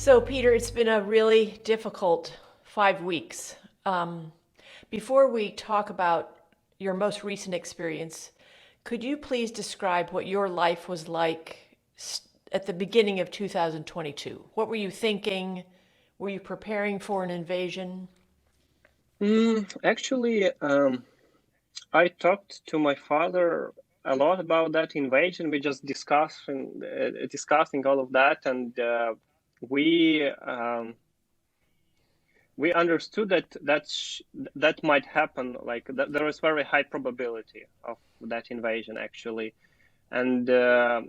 So, Peter, it's been a really difficult 5 weeks. Um, Before we talk about your most recent experience, could you please describe what your life was like at the beginning of 2022? What were you thinking? Were you preparing for an invasion? Actually, I talked to my father a lot about that invasion. We just discussing all of that, and we um, we understood that might happen. Like that, there is very high probability of that invasion actually, and I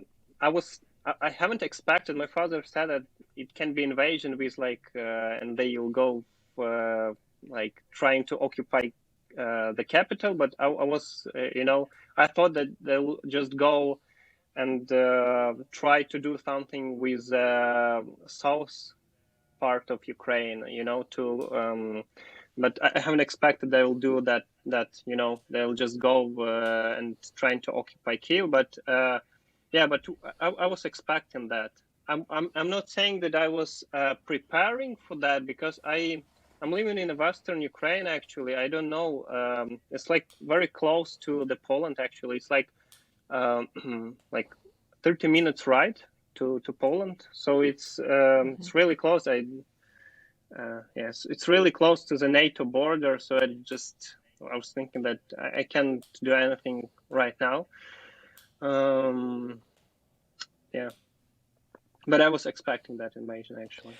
haven't expected. My father said that it can be invasion with and they will go like trying to occupy the capital, but I was I thought that they'll just go and try to do something with south part of Ukraine, to but I haven't expected they will do that. They'll just go and trying to occupy Kiev. But yeah, but I was expecting that. I'm not saying that I was preparing for that because I'm living in Western Ukraine actually. I don't know. It's like very close to the Poland actually. It's um, like 30 minutes ride to Poland. So it's really close. Yes, it's really close to the NATO border. So I was thinking that I can't do anything right now. Um, yeah, but I was expecting that invasion actually.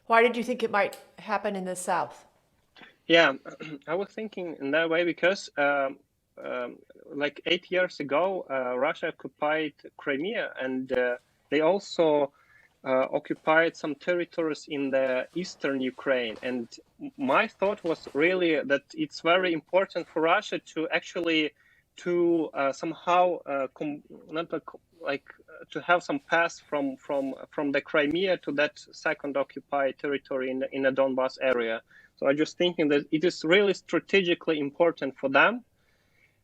Why did you think it might happen in the South? Yeah, I was thinking in that way because like 8 years ago, Russia occupied Crimea, and they also occupied some territories in the eastern Ukraine. And my thought was really that it's very important for Russia to actually to somehow not like to have some pass from the Crimea to that second occupied territory in the Donbas area. So I'm just thinking that it is really strategically important for them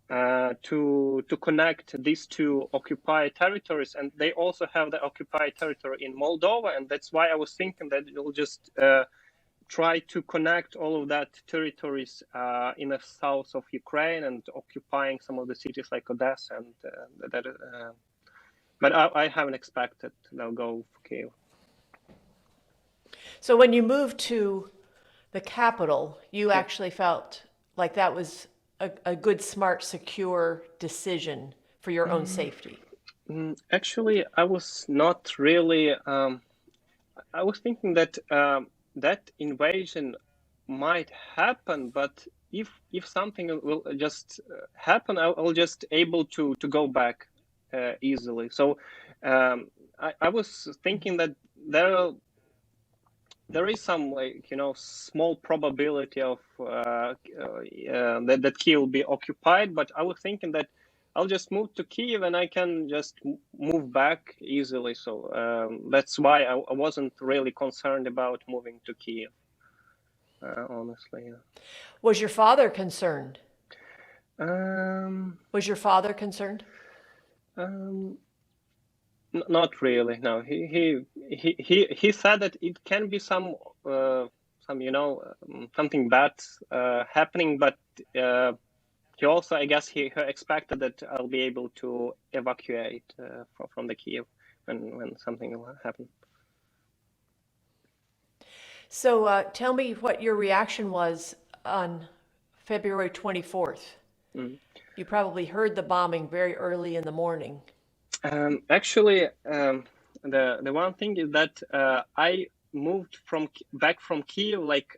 to connect these two occupied territories, and they also have the occupied territory in Moldova, and that's why I was thinking that you'll just try to connect all of that territories in the south of Ukraine and occupying some of the cities like Odessa and that. But I haven't expected they'll go for Kiev. So, when you moved to the capital, you Yeah. actually felt like that was a good, smart, secure decision for your own Mm, safety. Actually, I was not really. I was thinking that that invasion might happen, but if something will just happen, I'll just able to go back easily. So I was thinking that there there is some small probability of that Kiev will be occupied, but I was thinking that I'll just move to Kiev and I can just move back easily. So that's why I wasn't really concerned about moving to Kiev, honestly. Yeah. Was your father concerned? Um, Was your father concerned? um, Not really. No, he said that it can be some something bad happening, but he also, I guess, he expected that I'll be able to evacuate from the Kiev when something will happen. So tell me what your reaction was on February 24th. Mm. You probably heard the bombing very early in the morning. Actually, the one thing is that I moved back from Kiev like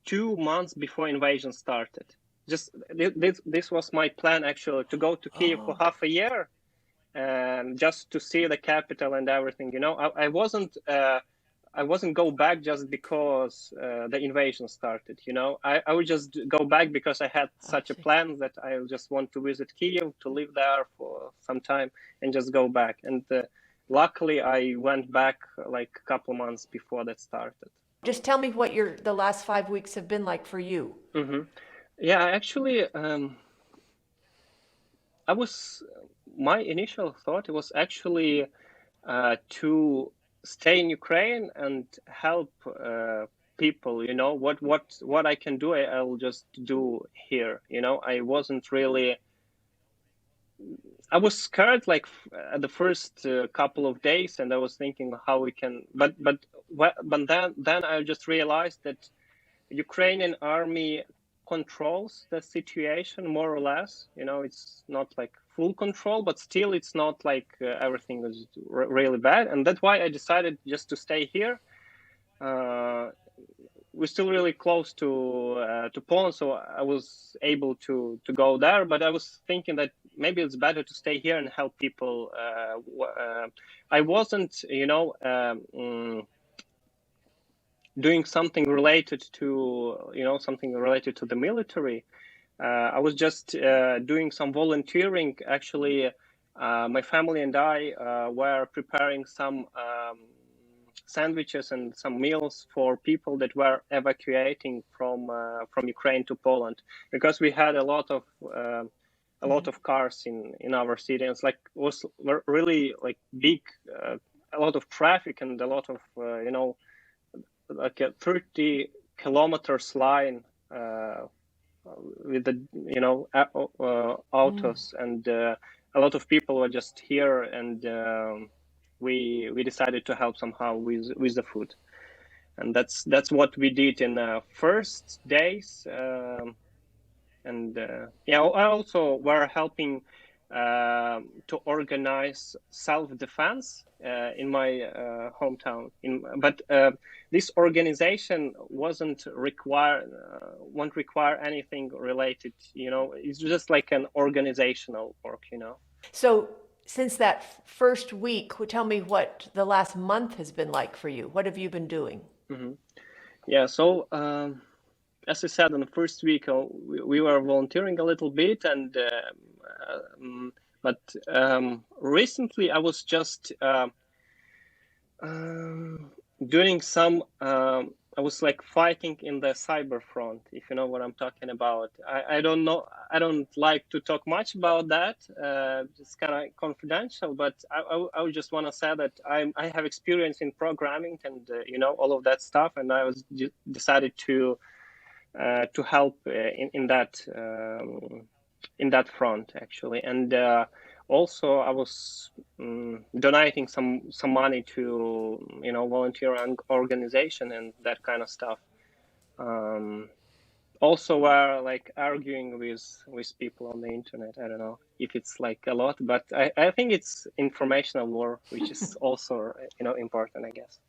2 months before invasion started. Just this was my plan actually, to go to Kiev for Oh, half a year, just to see the capital and everything. I wasn't go back just because the invasion started. I would just go back because I had I such a see. plan that I just want to visit Kiev, to live there for some time, and just go back. And luckily, I went back like a couple months before that started. Just tell me what the last 5 weeks have been like for you. Hmm. Yeah, actually, I was my initial thought was actually to stay in Ukraine and help people. What I can do, I'll just do here. I wasn't really. I was scared like at the first couple of days, and I was thinking how we can. But then I just realized that Ukrainian army controls the situation more or less. It's not like full control, but still it's not like everything is really bad. And that's why I decided just to stay here. We're still really close to Poland, so I was able to go there. But I was thinking that maybe it's better to stay here and help people. I wasn't, doing something related to the military. I was just doing some volunteering. Actually, my family and I were preparing some sandwiches and some meals for people that were evacuating from Ukraine to Poland, because we had a lot of cars in our city. And it's like was really like big, a lot of traffic and a lot of like a 30 kilometers line with the autos, and a lot of people were just here, and we decided to help somehow with the food. And that's what we did in the first days. And I also were helping to organize self-defense in my hometown. But this organization won't require anything related. It's just like an organizational work. So, since that first week, tell me what the last month has been like for you. What have you been doing? Mm-hmm. Yeah. So. As I said, in the first week, we were volunteering a little bit, and but recently I was just doing some. I was like fighting in the cyber front, if you know what I'm talking about. I don't know. I don't like to talk much about that. It's kind of confidential, but I would just want to say that I have experience in programming and all of that stuff, and I was decided to help in that front, actually. And also I was donating some money to volunteer organization and that kind of stuff. Also were like arguing with people on the internet. I don't know if it's like a lot, but I think it's informational war, which is also important, I guess.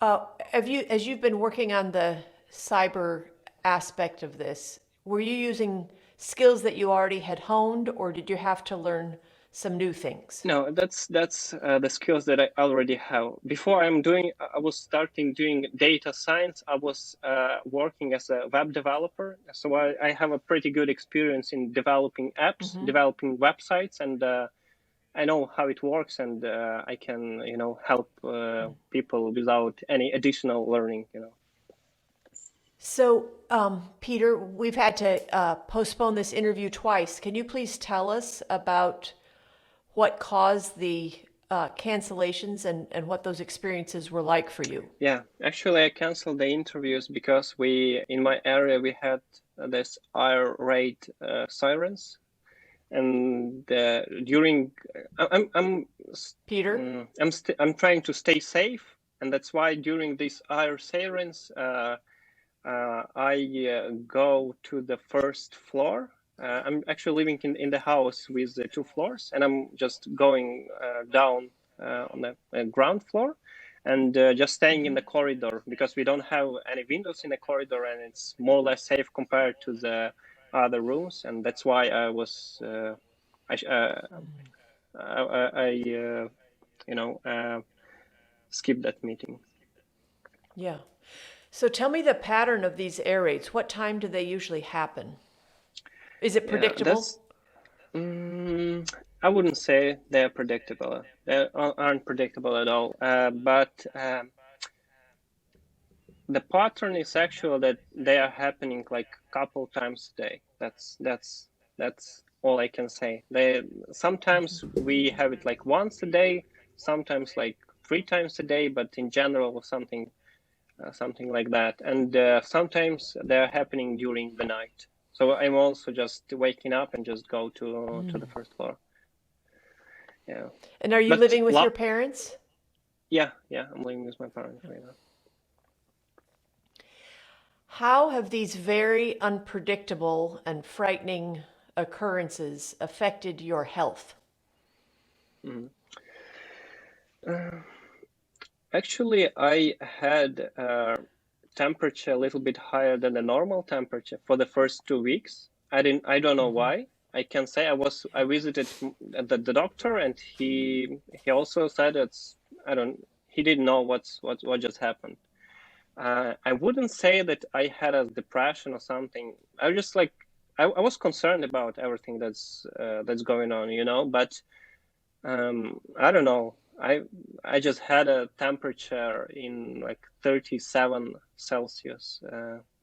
As you've been working on the cyber aspect of this, were you using skills that you already had honed, or did you have to learn some new things? No, that's the skills that I already have. Before I was starting doing data science. I was working as a web developer, so I have a pretty good experience in developing apps, developing websites, and I know how it works, and I can help people without any additional learning. So, Peter, we've had to postpone this interview twice. Can you please tell us about what caused the cancellations and what those experiences were like for you? Yeah, actually, I canceled the interviews because in my area, we had this air raid sirens, and during Peter? I'm trying to stay safe, and that's why during these air sirens, I go to the first floor. I'm actually living in the house with the 2 floors, and I'm just going down on the ground floor, and just staying in the corridor, because we don't have any windows in the corridor, and it's more or less safe compared to the other rooms. And that's why I was skipped that meeting. Yeah. So tell me the pattern of these air raids. What time do they usually happen? Is it predictable? I wouldn't say they're predictable. They aren't predictable at all. But the pattern is actually that they are happening like a couple times a day. That's all I can say. Sometimes we have it like once a day, sometimes like 3 times a day, but in general something like that. And sometimes they're happening during the night. So I'm also just waking up and just go to the first floor. Yeah, And are you but living with your parents? yeah, I'm living with my parents right now. How have these very unpredictable and frightening occurrences affected your health? Mhm. Actually, I had temperature a little bit higher than the normal temperature for the first 2 weeks. I don't know Hmm. why. I can say I visited the doctor, and he also said he didn't know what just happened. I wouldn't say that I had a depression or something. I just like I was concerned about everything that's going on, but I don't know. I just had a temperature in like 37 Celsius.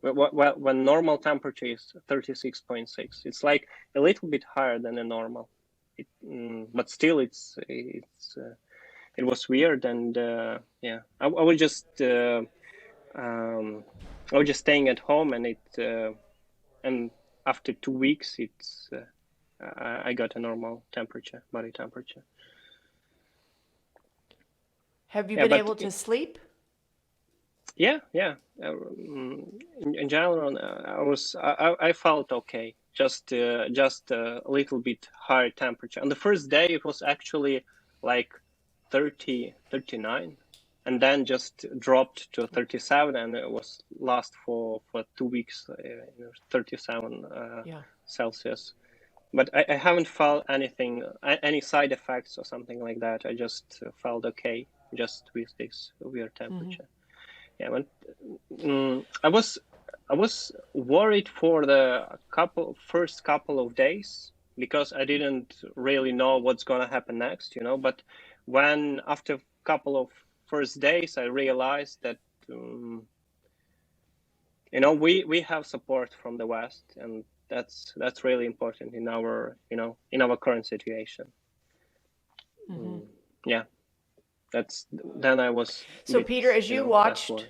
When normal temperature is 36.6, it's like a little bit higher than a normal. But still, it was weird, and yeah, I was just um, I was just staying at home, and after 2 weeks, I got a normal temperature, body temperature. Have you Yeah, been but able to sleep? yeah. In general, I felt okay. Just a little bit higher temperature. On the first day, it was actually like 39, and then just dropped to 37, and it was last for 2 weeks, 37 Yeah. Celsius. But I haven't felt any side effects or something like that. I just felt okay just with this weird Hmm. temperature. Yeah, but I was worried for the first couple of days because I didn't really know what's gonna happen next. But when after a couple of first days, I realized that we have support from the West, and that's really important in our current situation. Hmm. Mm, yeah, then I was a So, bit Peter, less worried.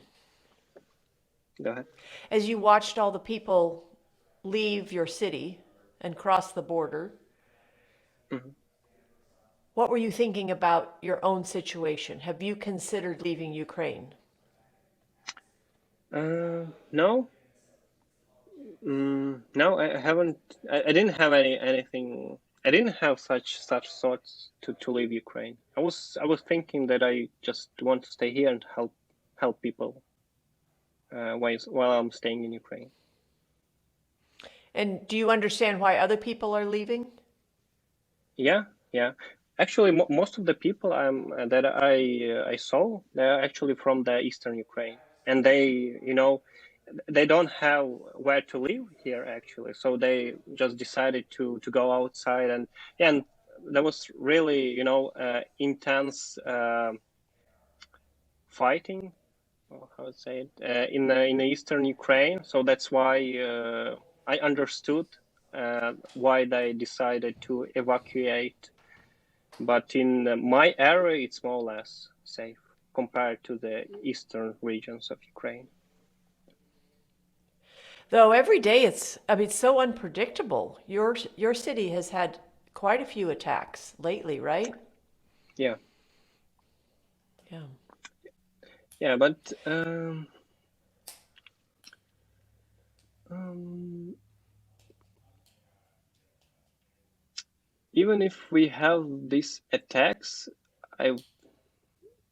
Go ahead. as you watched all the people leave your city and cross the border, Mhm. what were you thinking about your own situation? Have you considered leaving Ukraine? No, no, I haven't. I didn't have anything. I didn't have such thoughts to leave Ukraine. I was thinking that I just want to stay here and help people while I'm staying in Ukraine. And do you understand why other people are leaving? Yeah, yeah. Actually, most of the people that I saw, they're actually from the eastern Ukraine, and they don't have where to live here actually, so they just decided to go outside, and there was really intense fighting, or how to say it, in the eastern Ukraine. So that's why I understood why they decided to evacuate. But in my area, it's more or less safe compared to the eastern regions of Ukraine. Though every day it's so unpredictable. Your city has had quite a few attacks lately, right? Yeah, Yeah. yeah, but um, even if we have these attacks, I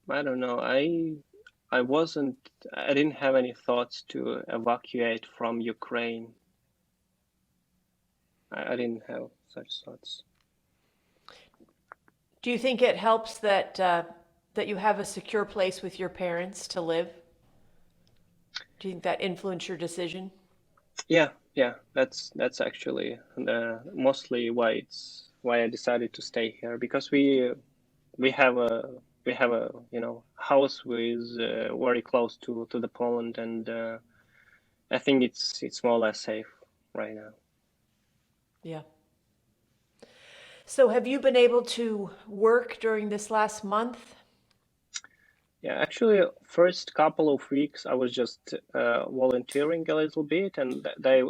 I don't know. I wasn't. I didn't have any thoughts to evacuate from Ukraine. I didn't have such thoughts. Do you think it helps that you have a secure place with your parents to live? Do you think that influenced your decision? Yeah. That's actually mostly why I decided to stay here, because we have a house with very close to the Poland, and I think it's more or less safe right now. Yeah. So have you been able to work during this last month? Yeah, actually, first couple of weeks I was just volunteering a little bit, and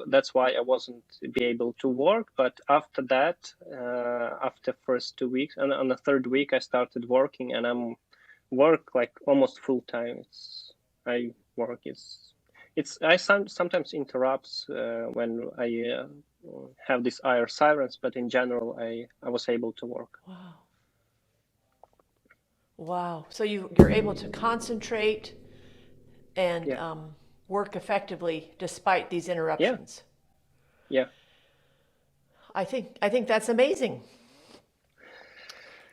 that's why I wasn't be able to work. But after that, after first 2 weeks, and on the third week I started working, and I'm work like almost full time. I work it's I sometimes interrupts when I have these IR sirens, but in general I was able to work. Wow. Wow. So you're able to concentrate and Yeah, work effectively despite these yeah, interruptions. yeah. I think that's amazing.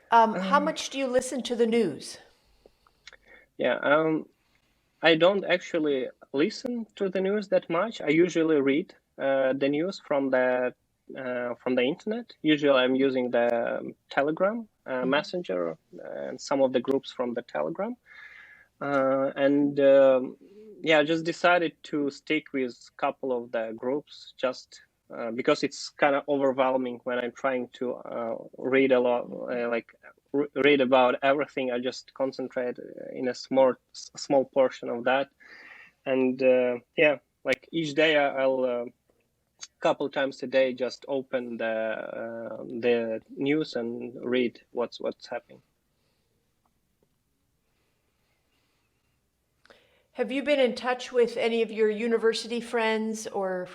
How Um, much do you listen to the news? yeah, I don't actually listen to the news that much. I usually read the news from the internet. Usually, I'm using the Telegram messenger and some of the groups from the Telegram. And yeah, I just decided to stick with a couple of the groups just because it's kind of overwhelming when I'm trying to read a lot, read about everything. I just concentrate in a small portion of that, and yeah, like each day I'll couple times a day just open the news and read what's happening. Have you been in touch with any of your university friends or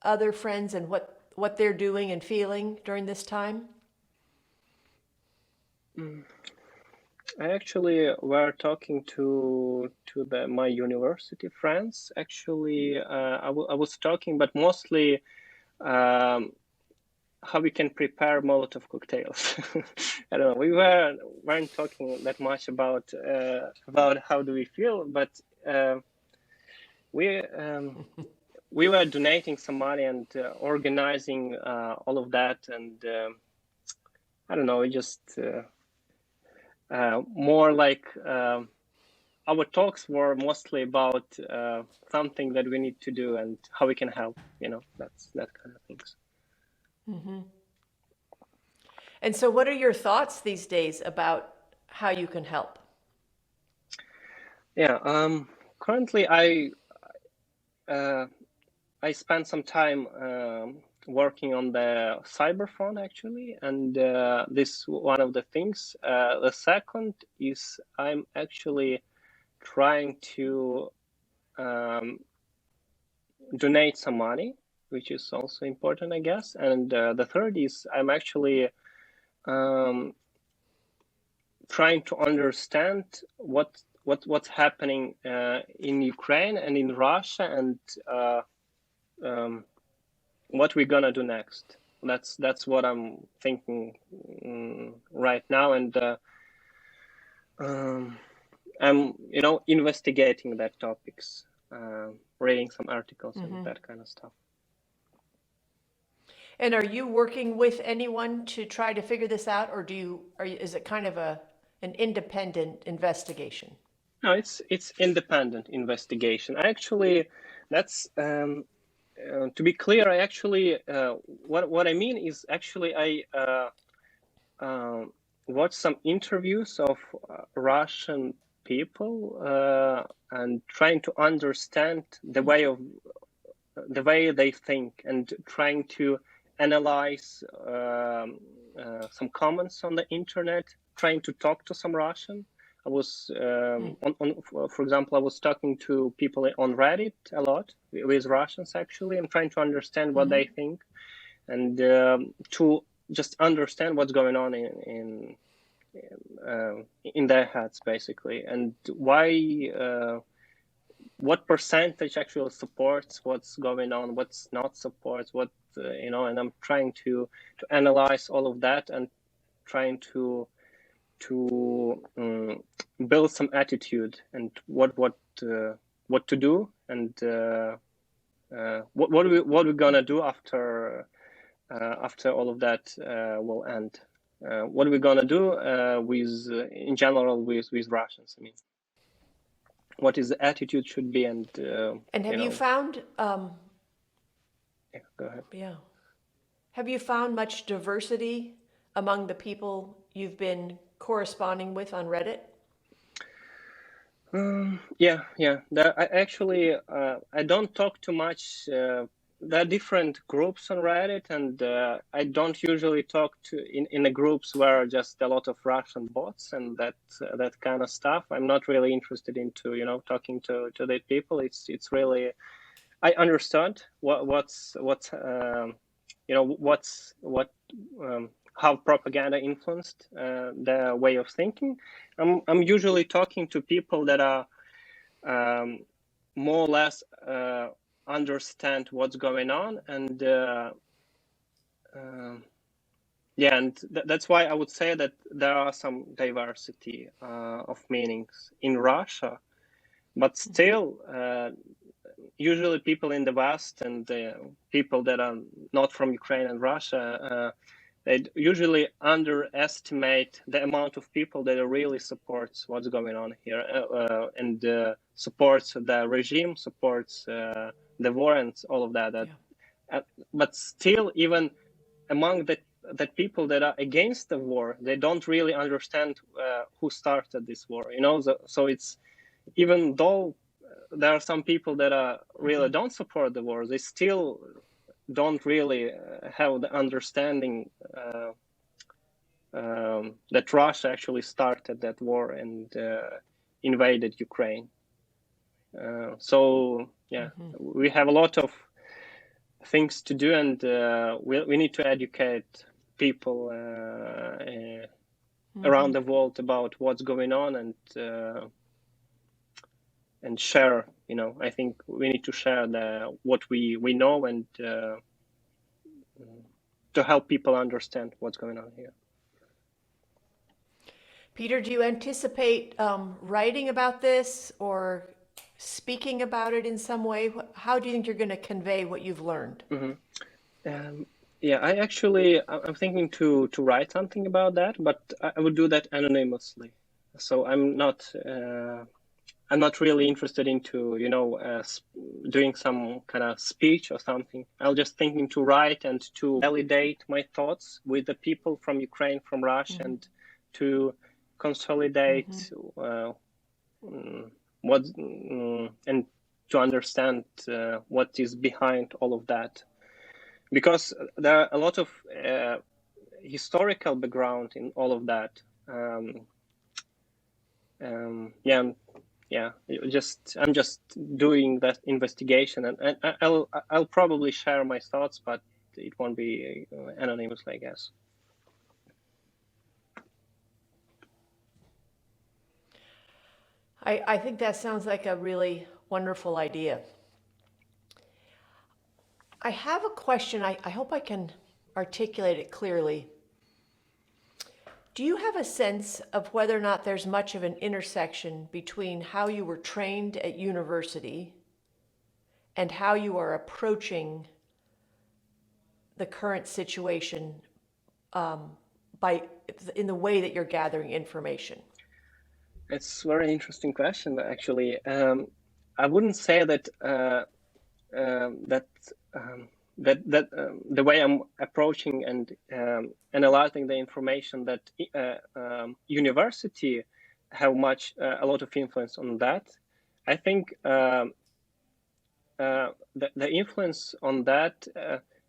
other friends and what they're doing and feeling during this time? I actually were talking to my university friends. Actually, I was talking, but mostly um, how we can prepare Molotov cocktails. I don't know. Weren't talking that much about how do we feel, but we we were donating some money and organizing all of that, and I don't know. We just more like. Our talks were mostly about something that we need to do and how we can help. That's that kind of things. And so, what are your thoughts these days about how you can help? Yeah. Currently, uh, I spent some time working on the cyber fund actually, and this one of the things. The second is I'm actually trying to um, donate some money, which is also important, I guess. And the third is I'm actually um, trying to understand what's happening in Ukraine and in Russia, and um, what we're gonna do next. That's what I'm thinking right now, and um, I'm investigating that topics, reading some articles and that kind of stuff. And are you working with anyone to try to figure this out, or is it kind of an independent investigation? No, it's independent investigation. Actually, that's to be clear. I actually what I mean is actually I watched some interviews of Russian people and trying to understand the way they think and trying to analyze some comments on the internet, trying to talk to some Russian. I was, for example, I was talking to people on Reddit a lot with Russians actually, and trying to understand what they think and to just understand what's going on in their heads basically, and why. What percentage actually supports what's going on, what's not supports, and I'm trying to analyze all of that and trying to build some attitude and what to do, and what we're gonna do after all of that will end. What are we gonna do with in general with Russians? I mean, what is the attitude should be, and And have you found, yeah, go ahead. yeah, have you found much diversity among the people you've been corresponding with on Reddit? Yeah. I actually I don't talk too much. There are different groups on Reddit, and I don't usually talk to in the groups where just a lot of Russian bots and that kind of stuff. I'm not really interested into talking to the people. It's really I understand what how propaganda influenced their way of thinking. I'm usually talking to people that are more or less understand what's going on, and yeah, and that's why I would say that there are some diversity of meanings in Russia, but still usually people in the West and people that are not from Ukraine and Russia, they usually underestimate the amount of people that really supports what's going on here and supports the regime, supports the war and all of that. But still, even among the people that are against the war, they don't really understand who started this war. So it's even though there are some people that are really don't support the war, they still don't really have the understanding that Russia actually started that war and invaded Ukraine. So yeah, we have a lot of things to do, and we need to educate people around the world about what's going on and share. I think we need to share what we know and to help people understand what's going on here. Peter, do you anticipate writing about this or speaking about it in some way? How do you think you're going to convey what you've learned? Yeah, I'm thinking to write something about that, but I would do that anonymously. So I'm not really interested into doing some kind of speech or something. I'm just thinking to write and to validate my thoughts with the people from Ukraine, from Russia, and to consolidate what and to understand what is behind all of that, because there are a lot of historical background in all of that. I'm just doing that investigation, and I'll probably share my thoughts, but it won't be anonymous, I guess. I think that sounds like a really wonderful idea. I have a question. I hope I can articulate it clearly. Do you have a sense of whether or not there's much of an intersection between how you were trained at university and how you are approaching the current situation in the way that you're gathering information? It's a very interesting question, actually. I wouldn't say that the way I'm approaching and analyzing the information that university have a lot of influence on that. I think the influence on that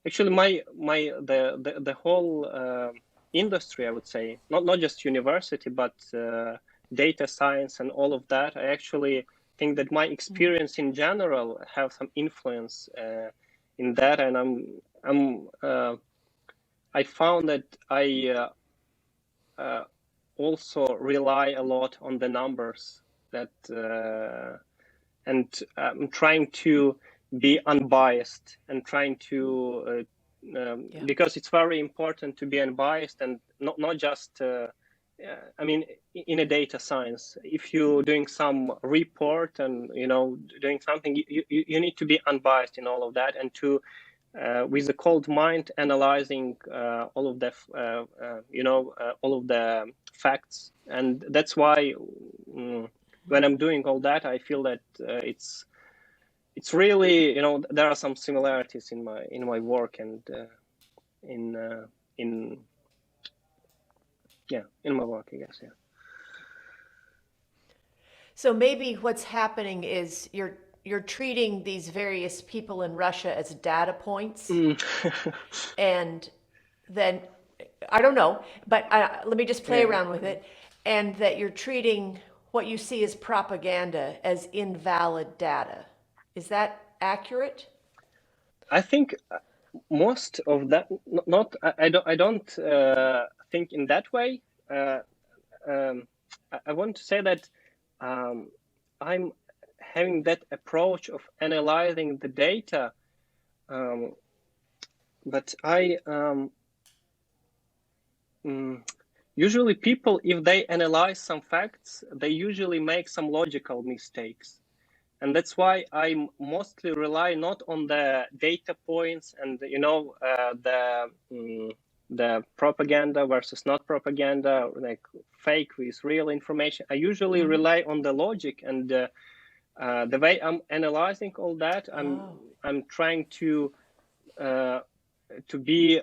actually the whole industry, I would say, not just university, but data science and all of that. I actually think that my experience in general have some influence in that, and I found that I also rely a lot on the numbers and I'm trying to be unbiased and trying to because it's very important to be unbiased and not just in a data science, if you're doing some report and doing something, you need to be unbiased in all of that, and to with a cold mind analyzing all of the all of the facts. And that's why when I'm doing all that, I feel that it's really there are some similarities in my work and in Yeah, in my work, I guess. Yeah. So maybe what's happening is you're treating these various people in Russia as data points, Mm. and then I don't know, but let me just play Yeah. around with it, and that you're treating what you see as propaganda as invalid data. Is that accurate? I think most of that, not I don't think in that way. Uh, I want to say that um, I'm having that approach of analyzing the data, um, but usually people, if they analyze some facts, they usually make some logical mistakes. And that's why I mostly rely not on the data points and the propaganda versus not propaganda, like fake with real information. I usually rely on the logic and the way I'm analyzing all that. Oh. I'm trying to be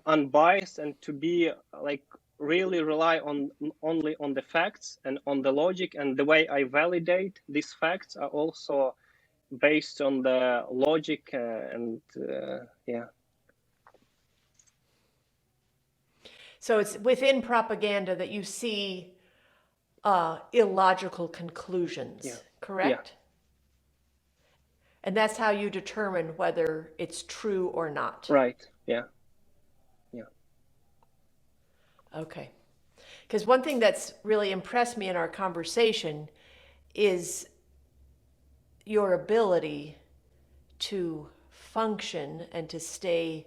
unbiased and to be like really rely on only on the facts and on the logic, and the way I validate these facts are also based on the logic and yeah. So it's within propaganda that you see illogical conclusions, Yeah. correct? And that's how you determine whether it's true or not. Right. Yeah. Yeah. Okay. Because one thing that's really impressed me in our conversation is your ability to function and to stay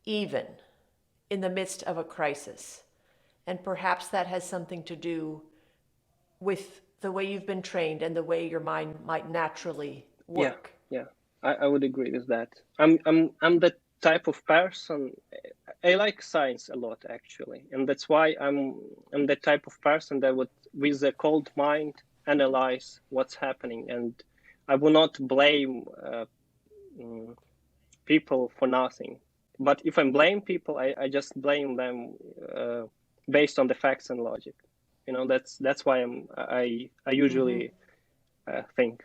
even in the midst of a crisis. And perhaps that has something to do with the way you've been trained and the way your mind might naturally Yeah. work. Yeah. I would agree with that. I'm the type of person. I like science a lot, actually, and that's why I'm the type of person that would, with a cold mind, analyze what's happening, and I will not blame people for nothing. But if I blame people, I just blame them based on the facts and logic. That's why I usually think.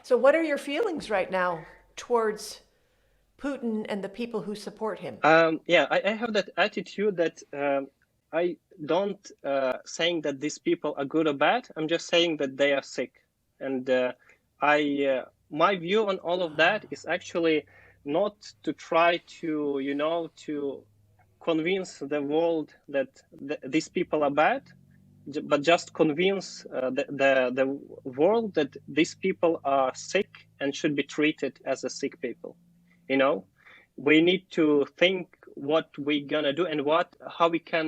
So, what are your feelings right now towards Putin and the people who support him? Yeah, I have that attitude that I don't saying that these people are good or bad. I'm just saying that they are sick, and I my view on all of that is actually not to try to convince the world that these people are bad, but just convince the world that these people are sick and should be treated as a sick people. We need to think what we're gonna do and how we can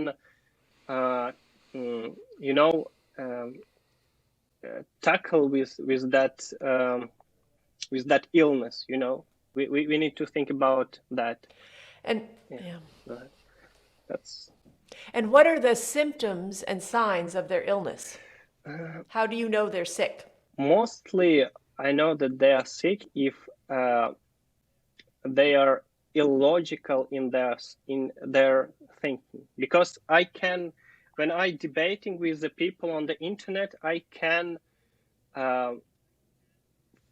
uh, mm, you know um, tackle with that illness. We need to think about that. And Yeah, yeah. that's And what are the symptoms and signs of their illness? How do you know they're sick? mostly I know that they are sick if they are illogical in their thinking, because I can, when I debating with the people on the internet, I can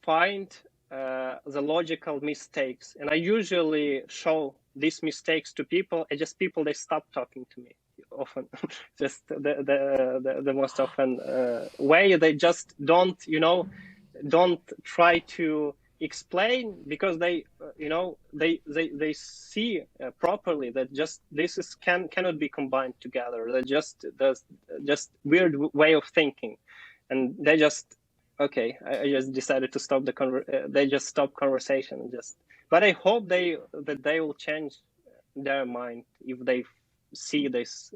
find the logical mistakes, and I usually show these mistakes to people. People, they stop talking to me often. Just the most often way, they just don't try to explain, because they see properly that just cannot be combined together. That just weird way of thinking, and they just, okay, I just decided to stop they just stop conversation, but I hope that they will change their mind if they see this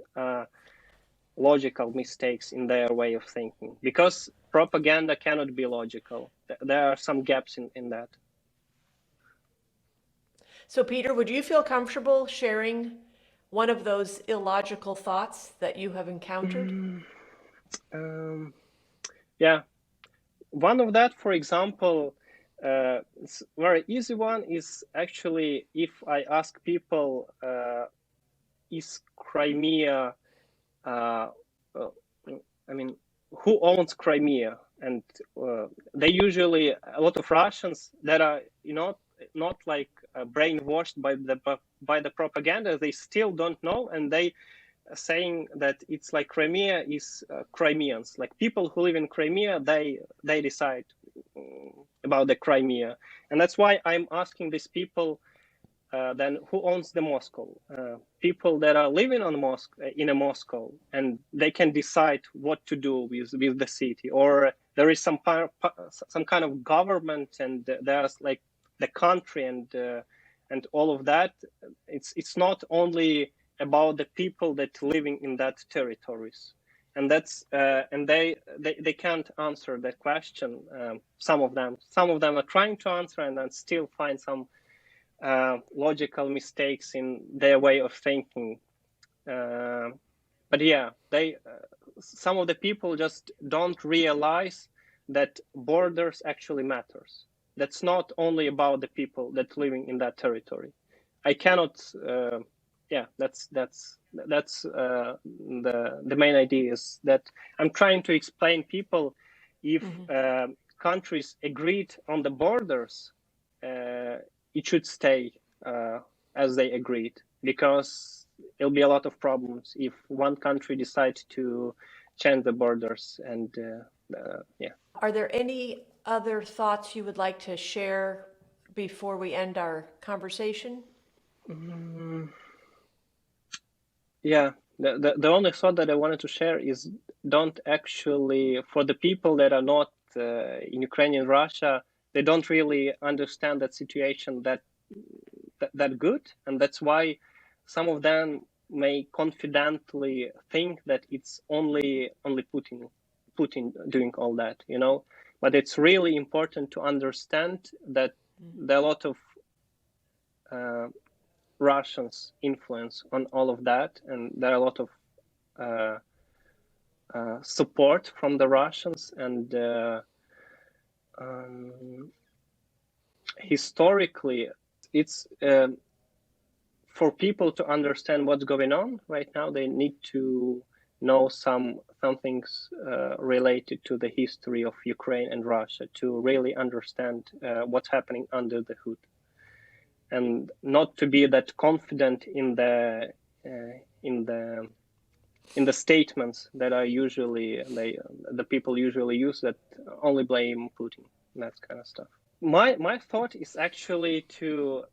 logical mistakes in their way of thinking, because propaganda cannot be logical. There are some gaps in that. So, Peter, would you feel comfortable sharing one of those illogical thoughts that you have encountered? Yeah, one of that, for example, it's very easy one, is actually if I ask people is Crimea? Uh, uh, I mean, who owns Crimea? And they usually, a lot of Russians that are not like brainwashed by the propaganda. They still don't know, and they are saying that it's like Crimea is Crimeans, like people who live in Crimea. They decide about the Crimea, and that's why I'm asking these people. Then who owns the Moscow? People that are living on in a Moscow, and they can decide what to do with the city, or there is some kind of government, and there's like the country and all of that. It's not only about the people that living in that territories, and that's and they can't answer that question. Some of them are trying to answer and then still find some logical mistakes in their way of thinking. But yeah, some of the people just don't realize that borders actually matters. That's not only about the people that living in that territory. I cannot. That's the main idea is that I'm trying to explain people if countries agreed on the borders. It should stay as they agreed, because there'll be a lot of problems if one country decides to change the borders. And yeah. Are there any other thoughts you would like to share before we end our conversation? Yeah, the only thought that I wanted to share is don't actually, for the people that are not in Ukraine and Russia, they don't really understand that situation that good, and that's why some of them may confidently think that it's only Putin doing all that, But it's really important to understand that there are a lot of Russians' influence on all of that, and there are a lot of support from the Russians, and historically, it's for people to understand what's going on right now. They need to know some things related to the history of Ukraine and Russia to really understand what's happening under the hood, and not to be that confident in the statements that are usually the people usually use, that only blame Putin, that kind of stuff. My thought is actually to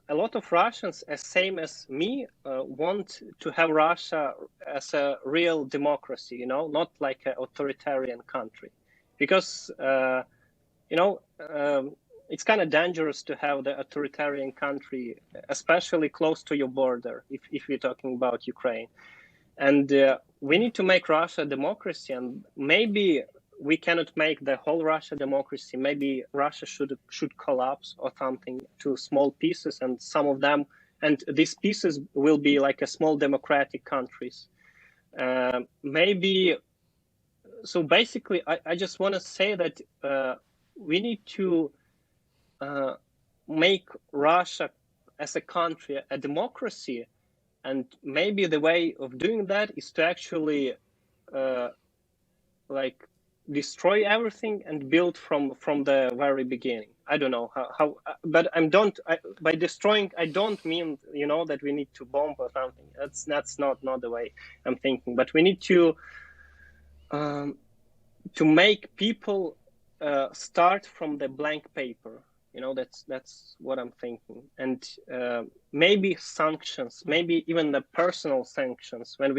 a lot of Russians, as same as me, want to have Russia as a real democracy, not like an authoritarian country, because it's kind of dangerous to have the authoritarian country, especially close to your border, if you're talking about Ukraine. And we need to make Russia a democracy, and maybe we cannot make the whole Russia democracy. Maybe Russia should collapse or something to small pieces, and some of them, and these pieces will be like a small democratic countries. Maybe. So basically, I just want to say that we need to make Russia as a country a democracy, and maybe the way of doing that is to actually like destroy everything and build from the very beginning. I don't know how but by destroying, I don't mean that we need to bomb or something. That's not the way I'm thinking. But we need to make people start from the blank paper. That's what I'm thinking. And maybe sanctions, maybe even the personal sanctions, when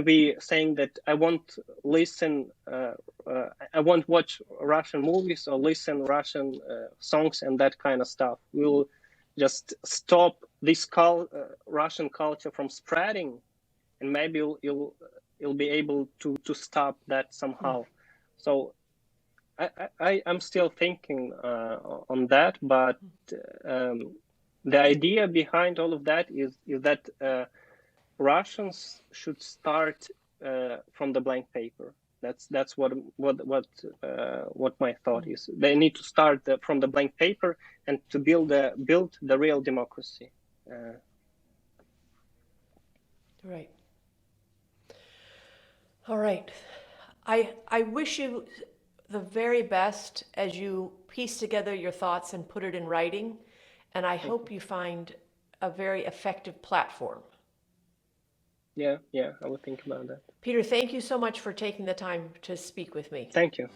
we saying that I won't listen, I won't watch Russian movies or listen Russian songs and that kind of stuff. We'll just stop this Russian culture from spreading, and maybe you'll be able to stop that somehow. So I'm still thinking on that, but the idea behind all of that is that Russians should start from the blank paper. That's what my thought is. They need to start from the blank paper and to build the real democracy. Right. All right. I wish you the very best as you piece together your thoughts and put it in writing, and I Thank hope you find a very effective platform. you. Yeah, I will think about that. Peter, thank you so much for taking the time to speak with me. Thank you.